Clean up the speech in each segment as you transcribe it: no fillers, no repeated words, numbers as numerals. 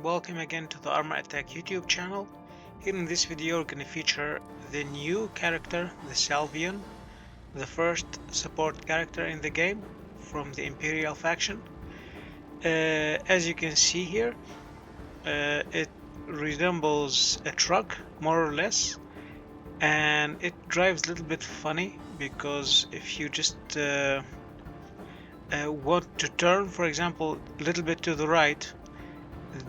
welcome again to the Armor Attack YouTube channel. Here in this video we're going to feature the new character, the SALVION, the first support character in the game from the Empyreal faction. As you can see here, it resembles a truck more or less, and it drives a little bit funny because if you just want to turn, for example, a little bit to the right,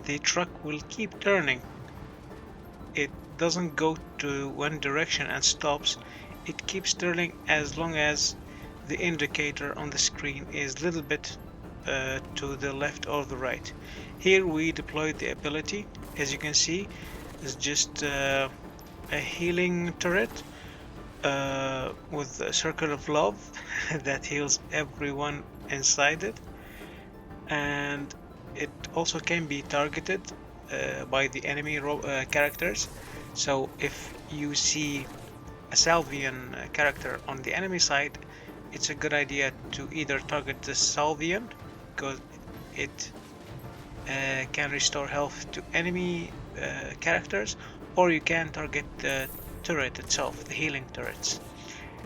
the truck will keep turning. It doesn't go to one direction and stops. It keeps turning as long as the indicator on the screen is a little bit to the left or the right. Here we deployed the ability. As you can see, it's just a healing turret with a circle of love that heals everyone inside it, and it also can be targeted by the enemy characters. So if you see a SALVION character on the enemy side, it's a good idea to either target the SALVION because it can restore health to enemy characters, or you can target the turret itself, the healing turrets.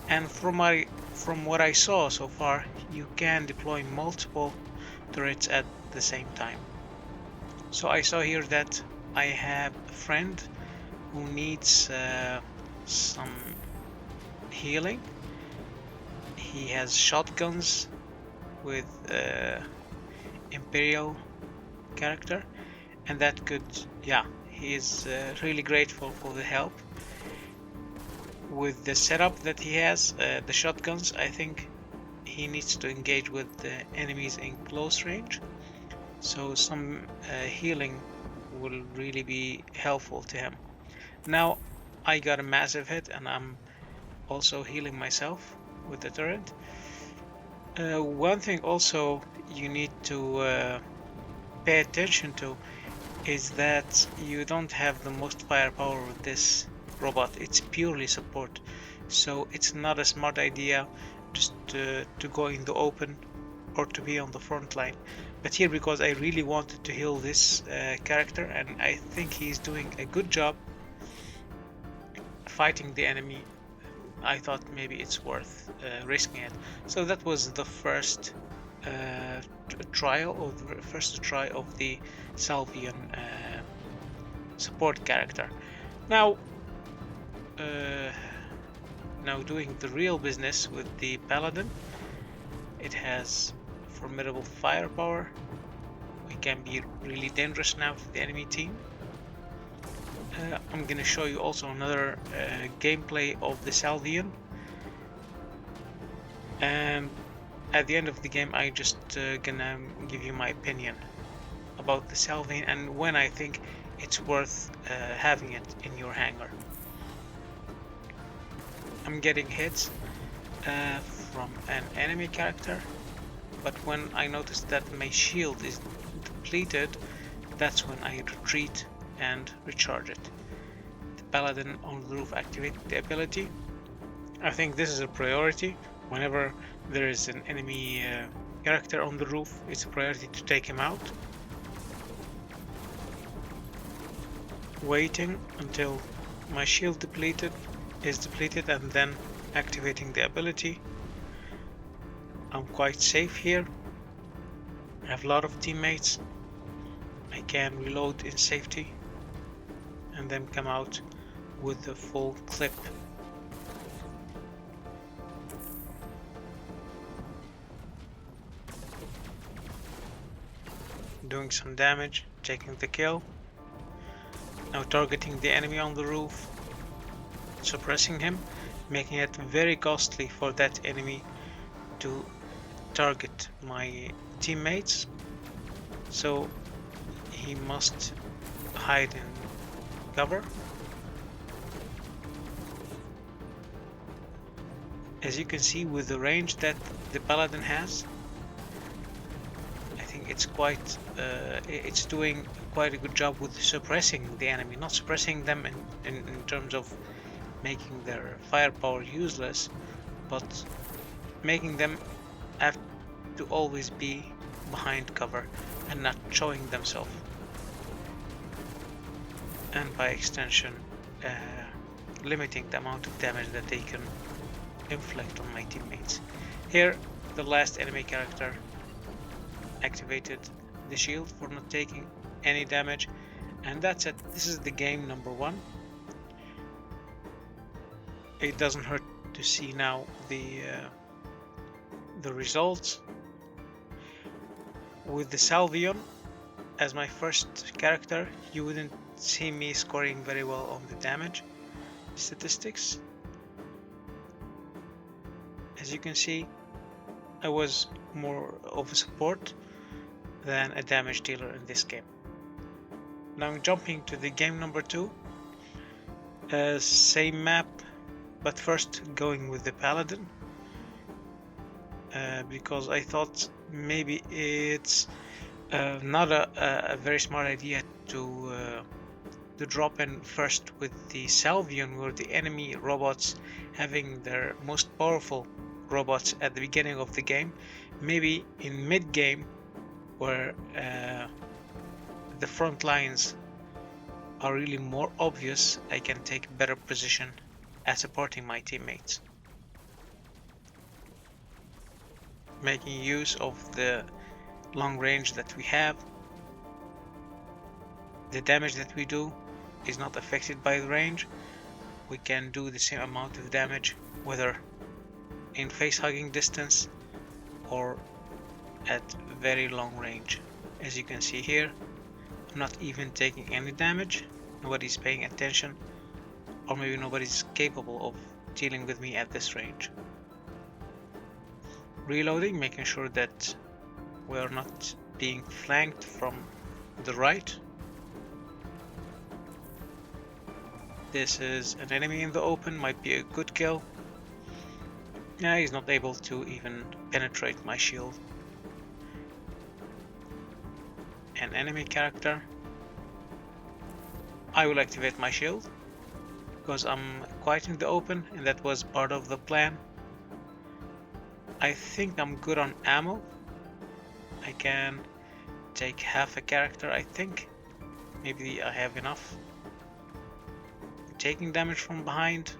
And from what I saw so far, you can deploy multiple turrets at the same time. So I saw here that I have a friend who needs some healing. He has shotguns with Empyreal character, and that could, yeah, he is really grateful for the help. With the setup that he has, the shotguns, I think he needs to engage with the enemies in close range, so some healing will really be helpful to him. Now I got a massive hit and I'm also healing myself with the turret. One thing also you need to pay attention to is that you don't have the most firepower with this robot. It's purely support, so it's not a smart idea just to go in the open or to be on the front line. But here, because I really wanted to heal this character and I think he's doing a good job fighting the enemy, I thought maybe it's worth risking it. So that was the first trial, or the first try of the SALVION support character. Now doing the real business with the Paladin. It has formidable firepower. We can be really dangerous now for the enemy team. I'm gonna show you also another gameplay of the SALVION, and at the end of the game I just gonna give you my opinion about the SALVION and when I think it's worth having it in your hangar. I'm getting hits from an enemy character, but when I notice that my shield is depleted, that's when I retreat and recharge it. The Paladin on the roof activated the ability. I think this is a priority. Whenever there is an enemy character on the roof, it's a priority to take him out. Waiting until my shield is depleted and then activating the ability. I'm quite safe here. I have a lot of teammates. I can reload in safety and then come out with the full clip. Doing some damage, taking the kill. Now targeting the enemy on the roof, suppressing him, making it very costly for that enemy to target my teammates, so he must hide in cover. As you can see, with the range that the Paladin has, I think it's quite it's doing quite a good job with suppressing the enemy, not suppressing them in terms of making their firepower useless, but making them have to always be behind cover and not showing themselves. and by extension limiting the amount of damage that they can inflict on my teammates. Here the last enemy character activated the shield for not taking any damage, and that's it. This is the game number 1. It doesn't hurt to see now the results. With the SALVION as my first character, you wouldn't see me scoring very well on the damage statistics. As you can see, I was more of a support than a damage dealer in this game. Now I'm jumping to the game number 2. Same map, but first going with the Paladin, because I thought maybe it's not a very smart idea to drop in first with the SALVION, where the enemy robots having their most powerful robots at the beginning of the game. Maybe in mid-game, where the front lines are really more obvious, I can take better position at supporting my teammates, making use of the long range that we have. The damage that we do is not affected by the range. We can do the same amount of damage whether in face hugging distance or at very long range. As you can see here, I'm not even taking any damage. Nobody's paying attention, or maybe nobody's capable of dealing with me at this range. Reloading, making sure that we are not being flanked from the right. This is an enemy in the open, might be a good kill. Yeah, he's not able to even penetrate my shield. An enemy character. I will activate my shield because I'm quite in the open, and that was part of the plan. I think I'm good on ammo. I can take half a character, I think. Maybe I have enough. Taking damage from behind,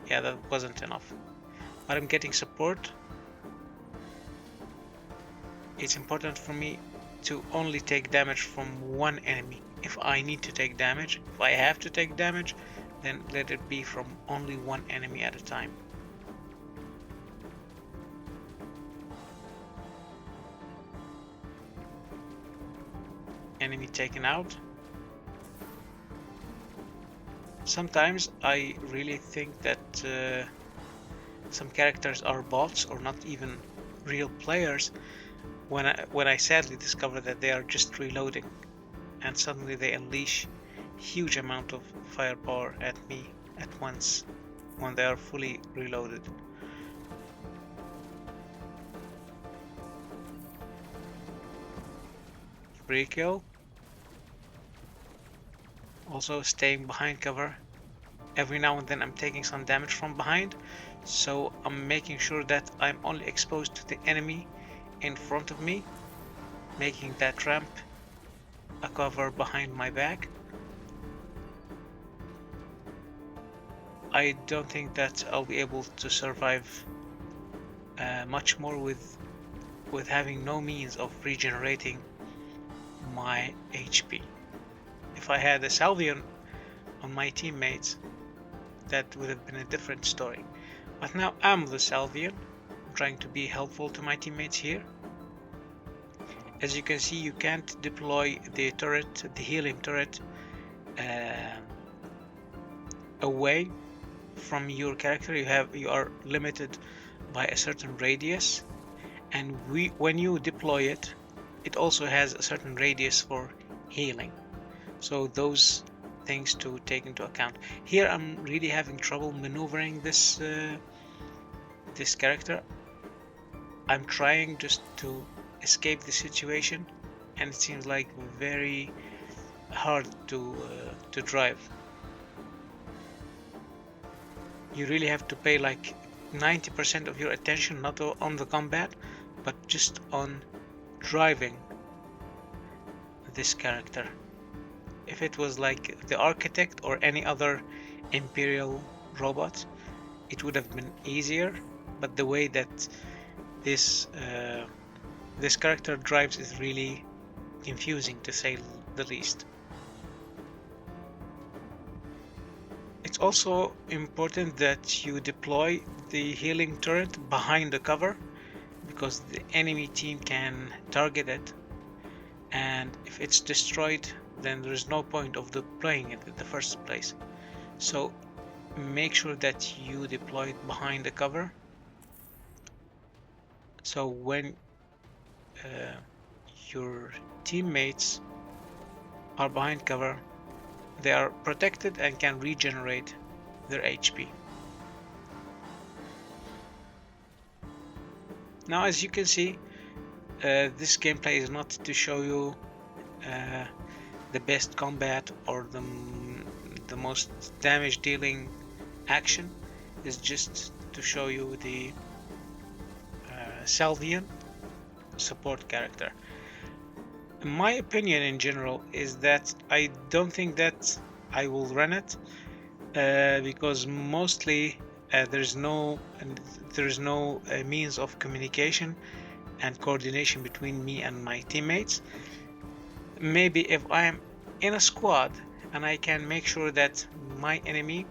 yeah, that wasn't enough. But I'm getting support. It's important for me to only take damage from one enemy. If I need to take damage, if I have to take damage, then let it be from only one enemy at a time. Enemy taken out. Sometimes I really think that some characters are bots or not even real players when I sadly discover that they are just reloading, and suddenly they unleash huge amount of firepower at me at once when they are fully reloaded. Free kill. Also staying behind cover. Every now and then I'm taking some damage from behind, so I'm making sure that I'm only exposed to the enemy in front of me, making that ramp a cover behind my back. I don't think that I'll be able to survive much more with having no means of regenerating my HP. If I had a SALVION on my teammates, that would have been a different story. But now I'm the SALVION. I'm trying to be helpful to my teammates here. As you can see, you can't deploy the turret, the healing turret, away from your character. You are limited by a certain radius, and when you deploy it, it also has a certain radius for healing. So those things to take into account. Here I'm really having trouble maneuvering this this character. I'm trying just to escape the situation, and it seems like very hard to drive. You really have to pay like 90% of your attention not on the combat, but just on driving this character. if it was like the Architect or any other Imperial robot, it would have been easier, but the way that this character drives is really confusing, to say the least. It's also important that you deploy the healing turret behind the cover, because the enemy team can target it, and if it's destroyed, then there is no point of deploying it in the first place. So make sure that you deploy it behind the cover, so when your teammates are behind cover, they are protected and can regenerate their HP. Now, as you can see, this gameplay is not to show you the best combat or the most damage dealing action. It's just to show you the SALVION support character. My opinion in general is that I don't think that I will run it, because mostly there's no means of communication and coordination between me and my teammates. Maybe if I'm in a squad and I can make sure that my enemy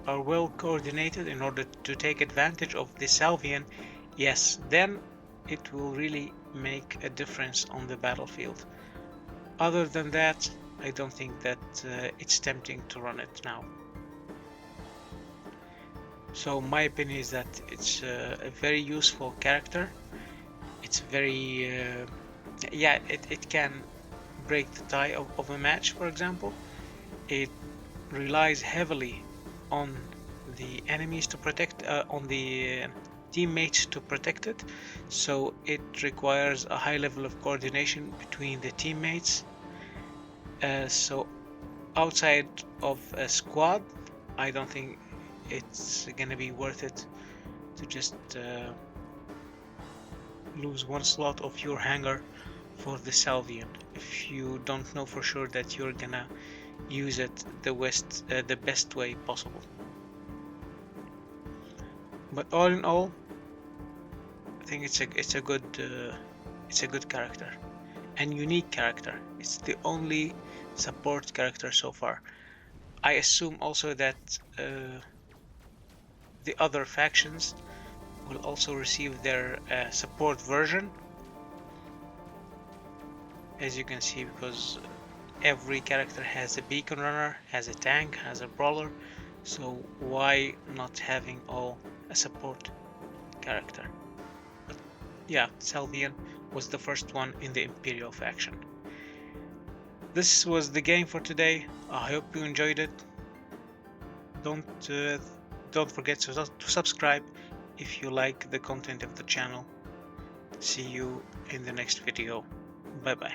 are well coordinated in order to take advantage of the SALVION, yes, then it will really make a difference on the battlefield. Other than that, I don't think that it's tempting to run it now. So my opinion is that it's a very useful character. It's very it can break the tie of a match, for example. It relies heavily on the enemies to protect, on the teammates to protect it, so it requires a high level of coordination between the teammates. So outside of a squad, I don't think it's gonna be worth it to just lose one slot of your hangar for the SALVION if you don't know for sure that you're gonna use it the best way possible. But all in all, I think it's a good character and unique character. It's the only support character so far. I assume also that the other factions will also receive their support version, as you can see, because every character has a beacon runner, has a tank, has a brawler, so why not having all a support character? But yeah, SALVION was the first one in the Imperial faction. This was the game for today. I hope you enjoyed it. Don't forget to subscribe if you like the content of the channel. See you in the next video. Bye bye.